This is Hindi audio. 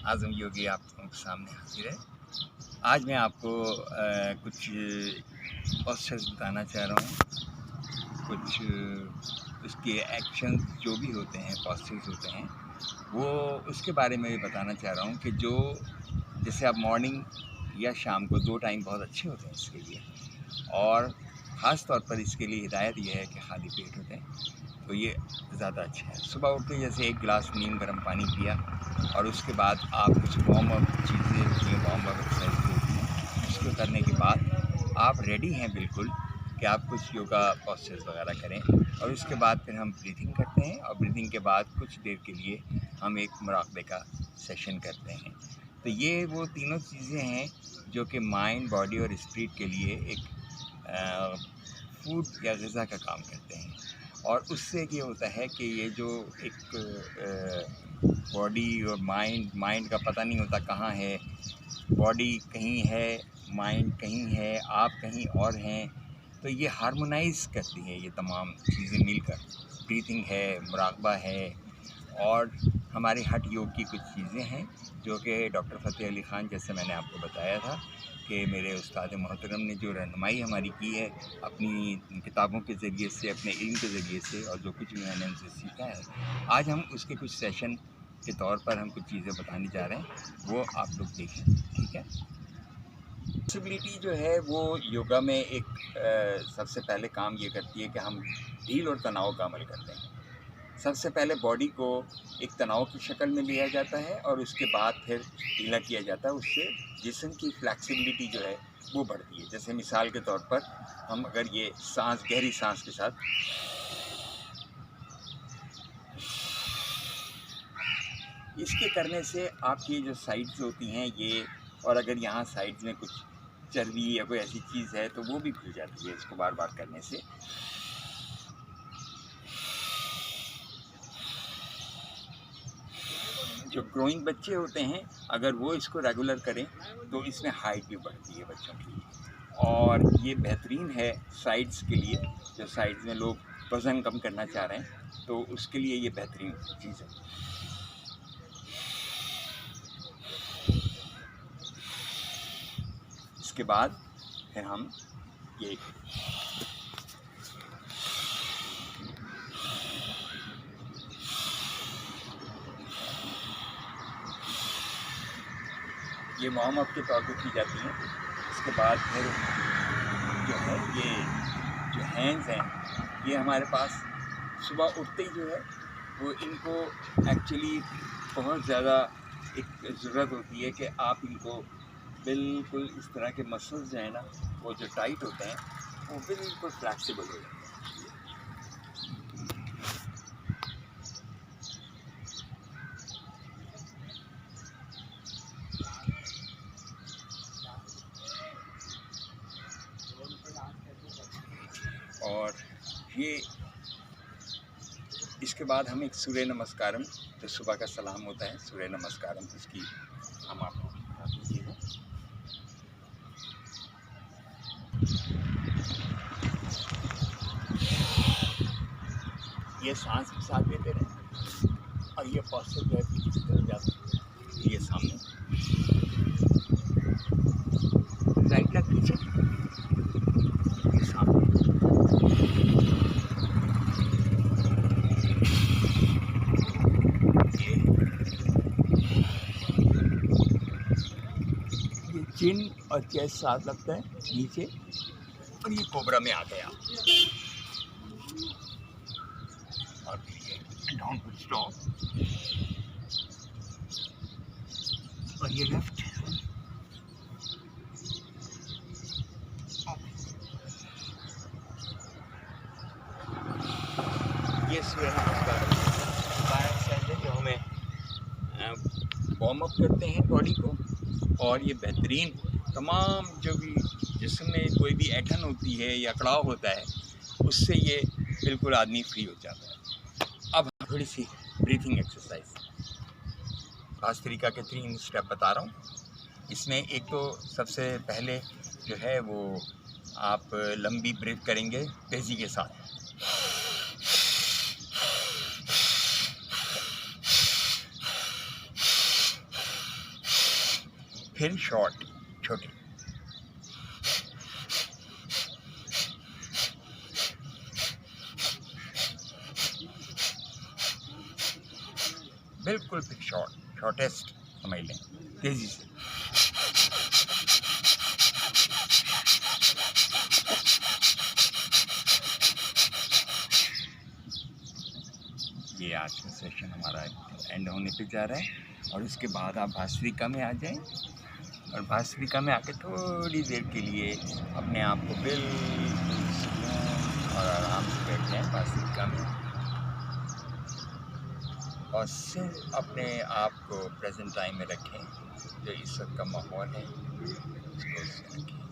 आज़म योगी आप लोगों के सामने हाजिर है। आज मैं आपको कुछ पोस्चर्स बताना चाह रहा हूँ। कुछ उसके एक्शन जो भी होते हैं, पोस्चर्स होते हैं, वो उसके बारे में भी बताना चाह रहा हूँ कि जो जैसे आप मॉर्निंग या शाम को 2 टाइम बहुत अच्छे होते हैं इसके लिए, और ख़ास तौर पर इसके लिए हिदायत ये है कि खाली पेट होते हैं तो ये ज़्यादा अच्छा है। सुबह उठ के जैसे 1 गिलास नीम गर्म पानी पिया और उसके बाद आप कुछ वार्म अप चीज़ें होती हैं, वार्म अप एक्सरसाइज होती हैं, उसको करने के बाद आप रेडी हैं बिल्कुल कि आप कुछ योगा पोस्चर्स वगैरह करें। और उसके बाद फिर हम ब्रीथिंग करते हैं और ब्रीथिंग के बाद कुछ देर के लिए हम एक मुराक़बे का सेशन करते हैं। तो ये वो तीनों चीज़ें हैं जो कि माइंड, बॉडी और स्पिरिट के लिए एक फूड या ग़िज़ा का काम करते हैं। और उससे ये होता है कि ये जो एक बॉडी और माइंड का पता नहीं होता कहाँ है, बॉडी कहीं है, माइंड कहीं है, आप कहीं और हैं, तो ये हार्मोनाइज़ करती हैं ये तमाम चीज़ें मिलकर। ब्रीथिंग है, मुराक़बा है, और हमारे हठ योग की कुछ चीज़ें हैं जो कि डॉक्टर फ़तेह अली ख़ान, जैसे मैंने आपको बताया था कि मेरे उस्ताद मोहतरम ने जो रहनुमाई हमारी की है अपनी किताबों के ज़रिए से, अपने इल्म के ज़रिए से, और जो कुछ भी मैंने उनसे सीखा है, आज हम उसके कुछ सेशन के तौर पर हम कुछ चीज़ें बताने जा रहे हैं, वो आप लोग देखें। ठीक है। फ्लेक्सिबिलिटी जो है वो योगा में एक सबसे पहले काम ये करती है कि हम ढील और तनाव का अमल करते हैं। सबसे पहले बॉडी को एक तनाव की शक्ल में लिया जाता है और उसके बाद फिर ढीला किया जाता है। उससे जिस्म की फ्लेक्सिबिलिटी जो है वो बढ़ती है। जैसे मिसाल के तौर पर हम अगर ये सांस, गहरी सांस के साथ इसके करने से आपकी जो साइड्स होती हैं ये, और अगर यहाँ साइड्स में कुछ चर्बी या कोई ऐसी चीज़ है तो वो भी खुल जाती है इसको बार बार करने से। जो ग्रोइंग बच्चे होते हैं अगर वो इसको रेगुलर करें तो इसमें हाइट भी बढ़ती है बच्चों की, और ये बेहतरीन है साइड्स के लिए। जो साइड्स में लोग वज़न कम करना चाह रहे हैं तो उसके लिए ये बेहतरीन चीज़ है। इसके बाद फिर हम ये वार्म अप के तौर पे की जाती हैं। इसके बाद फिर जो है ये जो हैंड्स हैं ये हमारे पास सुबह उठते ही जो है वो इनको एक्चुअली बहुत ज़्यादा एक ज़रूरत होती है कि आप इनको बिल्कुल इस तरह के मसल्स जो है ना वो जो टाइट होते हैं वो बिल्कुल फ्लैक्सिबल हो जाते हैं। और ये इसके बाद हम एक सूर्य नमस्कारम, जो सुबह का सलाम होता है सूर्य नमस्कारम, उसकी हम आपको बता दीजिएगा। ये सांस के साथ लेते रहें और ये पॉस्चर जो है पीछे की तरफ जाता है। ये सामने राइट लेग पीछे, ये सामने, ये चिन और चेस्ट साथ लगता है नीचे, और ये कोबरा में आ गया, और डाउनवर्ड स्टॉप, और ये लेफ्ट, ये सूर्य नमस्कार है जो हमें वार्म अप करते हैं बॉडी को, और ये बेहतरीन तमाम जो भी जिस्म में कोई भी ऐंठन होती है या कड़ाव होता है उससे ये बिल्कुल आदमी फ्री हो जाता है। अब थोड़ी सी ब्रीथिंग एक्सरसाइज, खास तरीका के 3 स्टेप बता रहा हूँ। इसमें एक तो सबसे पहले जो है वो आप लंबी ब्रीथ करेंगे तेज़ी के साथ, फिर शॉर्ट, छोटे। बिल्कुल फिर शॉर्टेस्ट समझ लें, तेज़ी से। ये आज का सेशन हमारा एंड होने पे जा रहा है और उसके बाद आप भास्वरिका में आ जाएं और भास्वरिका में आके थोड़ी देर के लिए अपने आप को बिल्कुल सुकून और आराम से बैठ जाएं भास्वरिका में और सिर्फ अपने आप को प्रेजेंट टाइम में रखें। जो इस वक्त का माहौल है उसको उससे रखें।